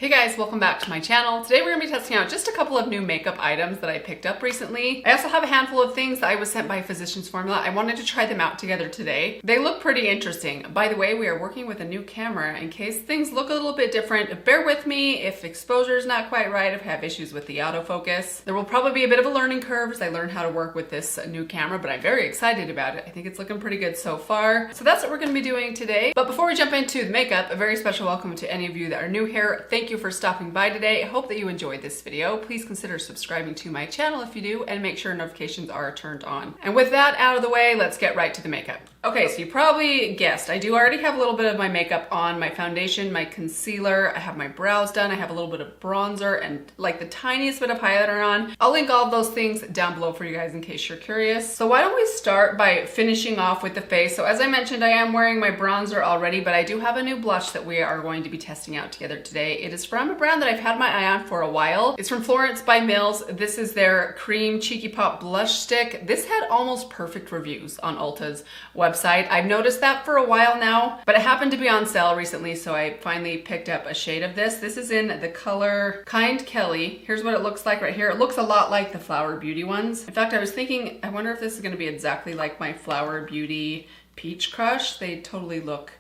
Hey guys, welcome back to my channel. Today we're going to be testing out just a couple of new makeup items that I picked up recently. I also have a handful of things that I was sent by Physicians Formula. I wanted to try them out together today. They look pretty interesting. By the way, we are working with a new camera in case things look a little bit different. Bear with me if exposure is not quite right, if I have issues with the autofocus. There will probably be a bit of a learning curve as I learn how to work with this new camera, but I'm very excited about it. I think it's looking pretty good so far. So that's what we're going to be doing today. But before we jump into the makeup, a very special welcome to any of you that are new here. Thank you for stopping by today. I hope that you enjoyed this video. Please consider subscribing to my channel if you do, and make sure notifications are turned on. And with that out of the way, let's get right to the makeup. Okay, so you probably guessed, I do already have a little bit of my makeup on, my foundation, my concealer, I have my brows done, I have a little bit of bronzer and like the tiniest bit of highlighter on. I'll link all of those things down below for you guys in case you're curious. So why don't we start by finishing off with the face. So as I mentioned, I am wearing my bronzer already, but I do have a new blush that we are going to be testing out together today. It is from a brand that I've had my eye on for a while. It's from Florence by Mills. This is their Cream Cheeky Pop Blush Stick. This had almost perfect reviews on Ulta's website. I've noticed that for a while now, but it happened to be on sale recently, so I finally picked up a shade of this. This is in the color Kind Kelly. Here's what it looks like right here. It looks a lot like the Flower Beauty ones. In fact, I was thinking, I wonder if this is going to be exactly like my Flower Beauty Peach Crush. They totally look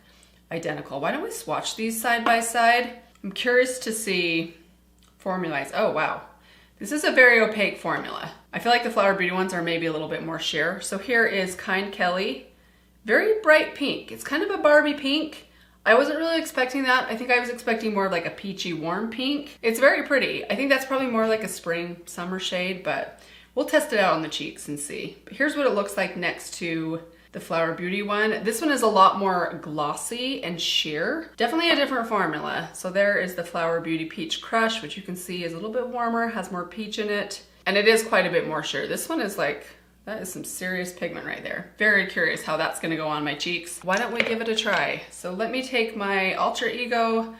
identical. Why don't we swatch these side by side? I'm curious to see formula. Oh, wow. This is a very opaque formula. I feel like the Flower Beauty ones are maybe a little bit more sheer. So here is Kind Kelly. Very bright pink. It's kind of a Barbie pink. I wasn't really expecting that. I think I was expecting more of like a peachy warm pink. It's very pretty. I think that's probably more like a spring summer shade, but we'll test it out on the cheeks and see. But here's what it looks like next to the Flower Beauty one. This one is a lot more glossy and sheer. Definitely a different formula. So there is the Flower Beauty Peach Crush, which you can see is a little bit warmer, has more peach in it, and it is quite a bit more sheer. This one is like, that is some serious pigment right there. Very curious how that's gonna go on my cheeks. Why don't we give it a try? So let me take my Alter Ego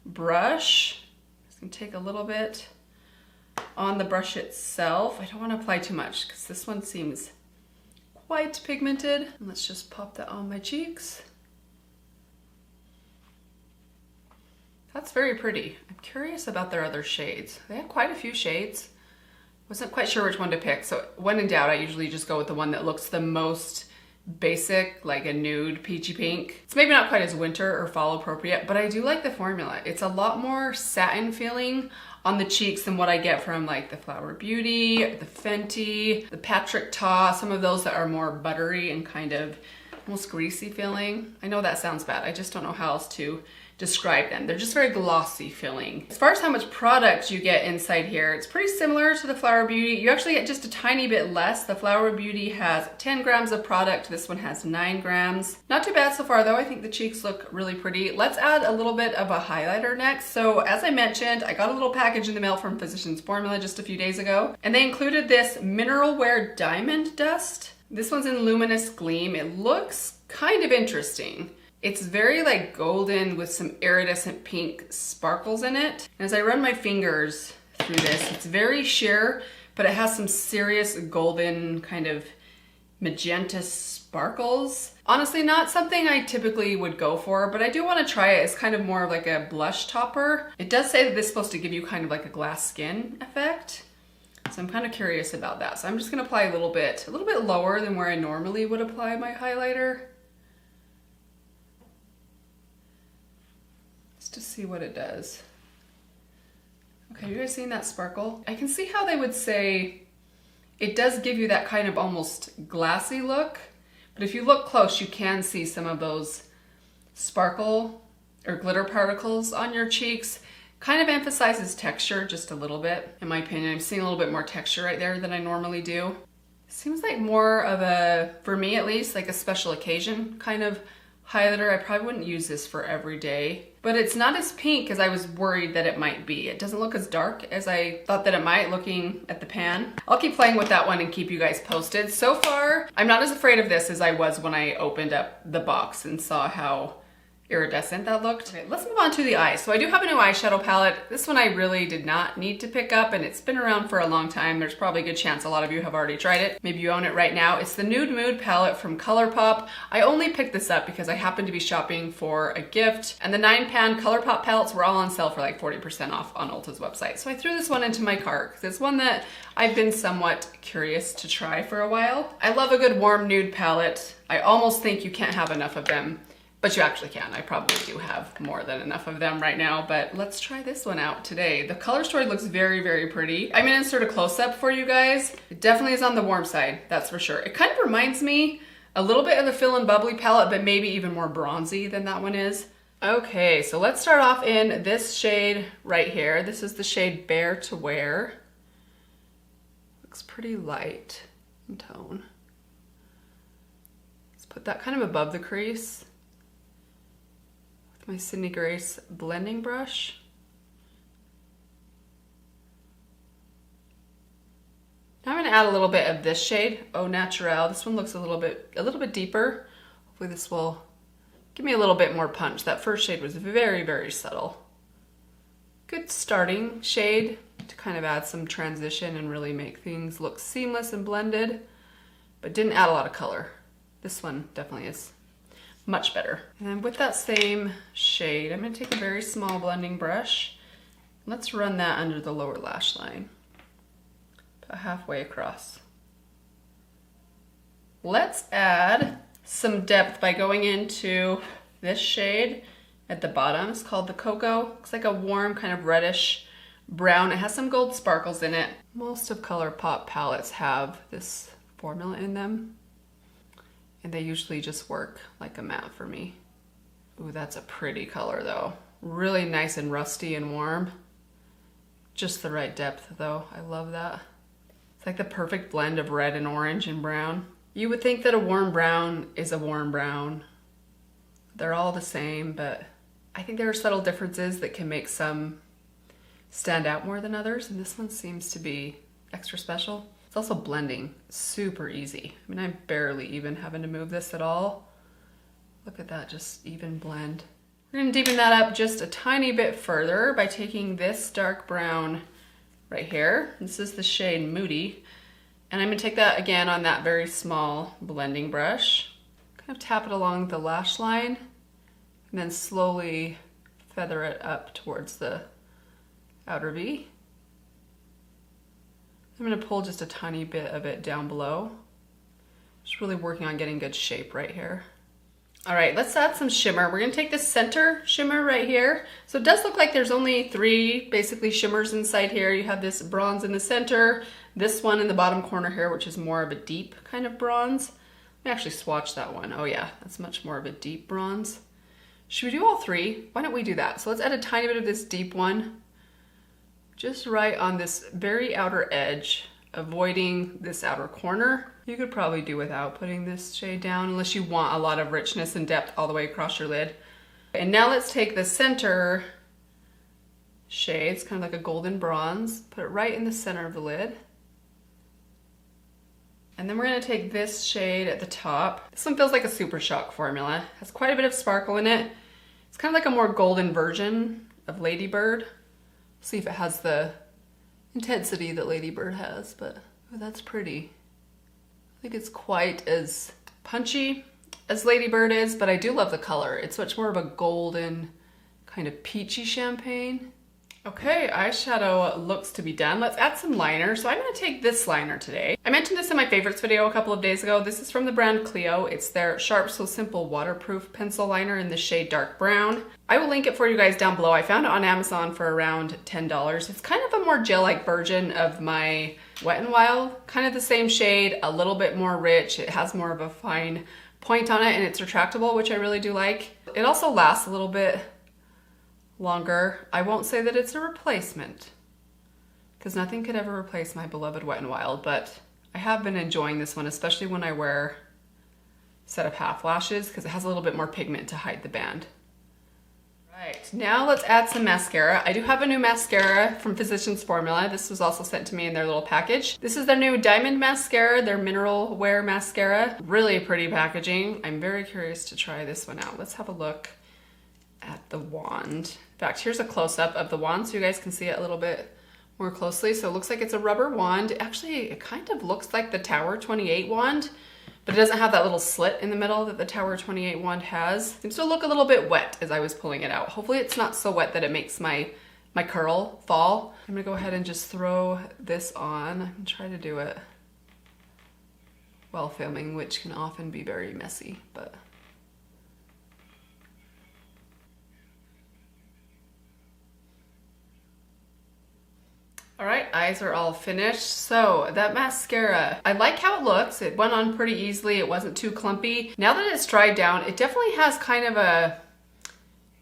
brush. Just gonna take a little bit on the brush itself. I don't wanna apply too much because this one seems quite pigmented. And let's just pop that on my cheeks. That's very pretty. I'm curious about their other shades. They have quite a few shades. Wasn't quite sure which one to pick, so when in doubt, I usually just go with the one that looks the most basic, like a nude peachy pink. It's maybe not quite as winter or fall appropriate, but I do like the formula. It's a lot more satin feeling on the cheeks than what I get from like the Flower Beauty, the Fenty, the Patrick Ta, some of those that are more buttery and kind of almost greasy feeling. I know that sounds bad. I just don't know how else to describe them. They're just very glossy feeling. As far as how much product you get inside here, it's pretty similar to the Flower Beauty. You actually get just a tiny bit less. The Flower Beauty has 10 grams of product. This one has 9 grams. Not too bad so far though. I think the cheeks look really pretty. Let's add a little bit of a highlighter next. So as I mentioned, I got a little package in the mail from Physicians Formula just a few days ago, and they included this Mineral Wear Diamond Dust. This one's in Luminous Gleam. It looks kind of interesting. It's very like golden with some iridescent pink sparkles in it. And as I run my fingers through this, it's very sheer, but it has some serious golden kind of magenta sparkles. Honestly, not something I typically would go for, but I do want to try it as kind of more of like a blush topper. It does say that this is supposed to give you kind of like a glass skin effect. So I'm kind of curious about that. So I'm just gonna apply a little bit lower than where I normally would apply my highlighter, to see what it does. Okay, you guys seeing that sparkle? I can see how they would say it does give you that kind of almost glassy look, but if you look close, you can see some of those sparkle or glitter particles on your cheeks. Kind of emphasizes texture just a little bit, in my opinion. I'm seeing a little bit more texture right there than I normally do. Seems like more of a, for me at least, like a special occasion kind of highlighter. I probably wouldn't use this for every day, but it's not as pink as I was worried that it might be. It doesn't look as dark as I thought that it might looking at the pan. I'll keep playing with that one and keep you guys posted. So far, I'm not as afraid of this as I was when I opened up the box and saw how iridescent that looked. Okay, let's move on to the eyes. So I do have a new eyeshadow palette. This one I really did not need to pick up, and it's been around for a long time. There's probably a good chance a lot of you have already tried it. Maybe you own it right now. It's the Nude Mood palette from ColourPop. I only picked this up because I happened to be shopping for a gift, and the 9-pan ColourPop palettes were all on sale for like 40% off on Ulta's website. So I threw this one into my cart because it's one that I've been somewhat curious to try for a while. I love a good warm nude palette. I almost think you can't have enough of them. But you actually can. I probably do have more than enough of them right now, but let's try this one out today. The color story looks very, very pretty. I'm gonna insert a close-up for you guys. It definitely is on the warm side, that's for sure. It kind of reminds me a little bit of the Fill and Bubbly palette, but maybe even more bronzy than that one is. Okay, so let's start off in this shade right here. This is the shade Bare to Wear. Looks pretty light in tone. Let's put that kind of above the crease. My Sydney Grace blending brush. Now I'm going to add a little bit of this shade, Au Naturel. This one looks a little bit deeper. Hopefully this will give me a little bit more punch. That first shade was very, very subtle. Good starting shade to kind of add some transition and really make things look seamless and blended, but didn't add a lot of color. This one definitely is much better. And then with that same shade, I'm going to take a very small blending brush. Let's run that under the lower lash line, about halfway across. Let's add some depth by going into this shade at the bottom. It's called the Cocoa. Looks like a warm kind of reddish brown. It has some gold sparkles in it. Most of ColourPop palettes have this formula in them, and they usually just work like a matte for me. Ooh, that's a pretty color though. Really nice and rusty and warm. Just the right depth though, I love that. It's like the perfect blend of red and orange and brown. You would think that a warm brown is a warm brown. They're all the same, but I think there are subtle differences that can make some stand out more than others, and this one seems to be extra special. It's also blending super easy. I mean, I'm barely even having to move this at all. Look at that, just even blend. We're gonna deepen that up just a tiny bit further by taking this dark brown right here. This is the shade Moody. And I'm gonna take that again on that very small blending brush. Kind of tap it along the lash line and then slowly feather it up towards the outer V. I'm going to pull just a tiny bit of it down below. Just really working on getting good shape right here. All right, let's add some shimmer. We're going to take this center shimmer right here. So it does look like there's only 3 basically shimmers inside here. You have this bronze in the center, this one in the bottom corner here, which is more of a deep kind of bronze. Let me actually swatch that one. Oh yeah, that's much more of a deep bronze. Should we do all 3? Why don't we do that? So let's add a tiny bit of this deep one, just right on this very outer edge, avoiding this outer corner. You could probably do without putting this shade down unless you want a lot of richness and depth all the way across your lid. And now let's take the center shade, it's kind of like a golden bronze, put it right in the center of the lid. And then we're going to take this shade at the top. This one feels like a Super Shock formula. It has quite a bit of sparkle in it. It's kind of like a more golden version of Lady Bird. See if it has the intensity that Lady Bird has, but oh, that's pretty. I think it's quite as punchy as Lady Bird is, but I do love the color. It's much more of a golden, kind of peachy champagne. Okay, eyeshadow looks to be done. Let's add some liner. So I'm gonna take this liner today. I mentioned this in my favorites video a couple of days ago. This is from the brand Clio. It's their Sharp So Simple waterproof pencil liner in the shade dark brown. I will link it for you guys down below. I found it on Amazon for around $10. It's kind of a more gel-like version of my Wet n Wild. Kind of the same shade, a little bit more rich. It has more of a fine point on it and it's retractable, which I really do like. It also lasts a little bit longer. I won't say that it's a replacement because nothing could ever replace my beloved Wet n Wild, but I have been enjoying this one, especially when I wear a set of half lashes because it has a little bit more pigment to hide the band. Right, now let's add some mascara. I do have a new mascara from Physicians Formula. This was also sent to me in their little package. This is their new Diamond Mascara, their mineral wear mascara. Really pretty packaging. I'm very curious to try this one out. Let's have a look. at the wand. In fact, here's a close-up of the wand so you guys can see it a little bit more closely. So it looks like it's a rubber wand. Actually, it kind of looks like the Tower 28 wand, but it doesn't have that little slit in the middle that the Tower 28 wand has. Seems to look a little bit wet as I was pulling it out. Hopefully it's not so wet that it makes my curl fall. I'm gonna go ahead and just throw this on. I'm gonna try to do it while filming, which can often be very messy, but. All right, eyes are all finished. So that mascara, I like how it looks. It went on pretty easily. It wasn't too clumpy. Now that it's dried down, it definitely has kind of a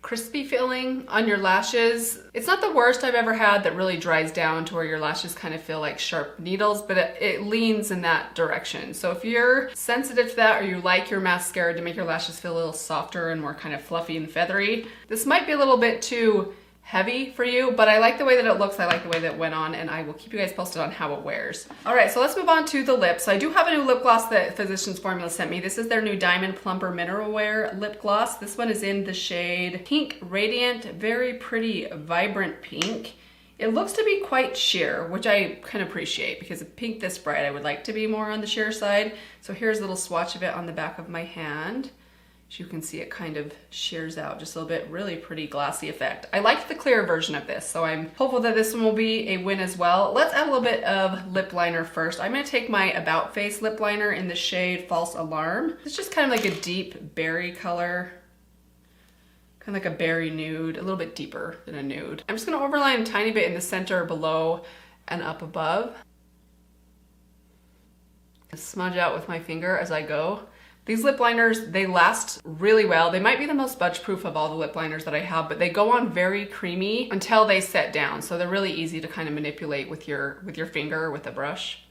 crispy feeling on your lashes. It's not the worst I've ever had that really dries down to where your lashes kind of feel like sharp needles, but it leans in that direction. So if you're sensitive to that or you like your mascara to make your lashes feel a little softer and more kind of fluffy and feathery, this might be a little bit too heavy for you, but I like the way that it looks. I like the way that it went on, and I will keep you guys posted on how it wears. All right, so let's move on to the lips. So I do have a new lip gloss that Physicians Formula sent me. This is their new Diamond Plumper Mineral Wear lip gloss. This one is in the shade Pink Radiant, very pretty, vibrant pink. It looks to be quite sheer, which I can appreciate because pink this bright, I would like to be more on the sheer side. So here's a little swatch of it on the back of my hand. As you can see, it kind of shears out just a little bit, really pretty glossy effect. I liked the clear version of this, so I'm hopeful that this one will be a win as well. Let's add a little bit of lip liner first. I'm gonna take my About Face lip liner in the shade False Alarm. It's just kind of like a deep berry color, kind of like a berry nude, a little bit deeper than a nude. I'm just gonna overline a tiny bit in the center, below, and up above. Smudge out with my finger as I go. These lip liners, they last really well. They might be the most smudge proof of all the lip liners that I have, but they go on very creamy until they set down. So they're really easy to kind of manipulate with your finger or with a brush.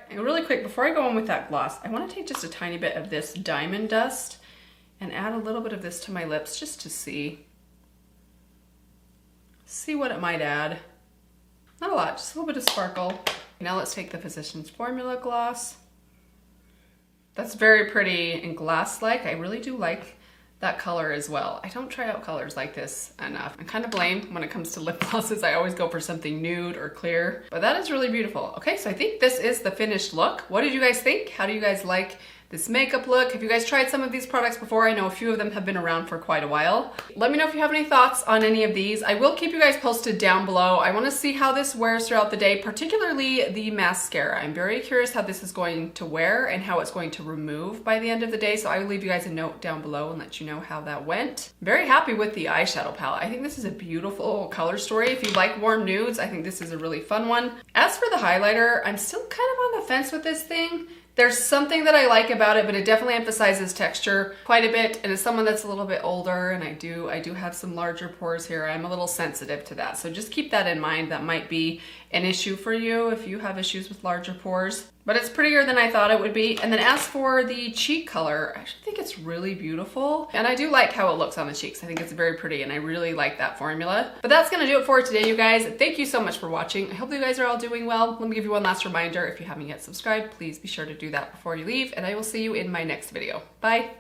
And really quick, before I go on with that gloss, I want to take just a tiny bit of this diamond dust and add a little bit of this to my lips just to see what it might add. Not a lot, just a little bit of sparkle. Now let's take the Physicians Formula gloss. That's very pretty and glass-like. I really do like that color as well. I don't try out colors like this enough. I'm kind of lame when it comes to lip glosses. I always go for something nude or clear, but that is really beautiful. Okay, so I think this is the finished look. What did you guys think? How do you guys like this makeup look? Have you guys tried some of these products before? I know a few of them have been around for quite a while. Let me know if you have any thoughts on any of these. I will keep you guys posted down below. I want to see how this wears throughout the day, particularly the mascara. I'm very curious how this is going to wear and how it's going to remove by the end of the day. So I will leave you guys a note down below and let you know how that went. Very happy with the eyeshadow palette. I think this is a beautiful color story. If you like warm nudes, I think this is a really fun one. As for the highlighter, I'm still kind of on the fence with this thing. There's something that I like about it, but it definitely emphasizes texture quite a bit. And as someone that's a little bit older, and I do have some larger pores here, I'm a little sensitive to that. So just keep that in mind. That might be an issue for you if you have issues with larger pores. But it's prettier than I thought it would be. And then as for the cheek color, I actually think it's really beautiful. And I do like how it looks on the cheeks. I think it's very pretty and I really like that formula. But that's gonna do it for today, you guys. Thank you so much for watching. I hope you guys are all doing well. Let me give you one last reminder. If you haven't yet subscribed, please be sure to do that before you leave. And I will see you in my next video. Bye.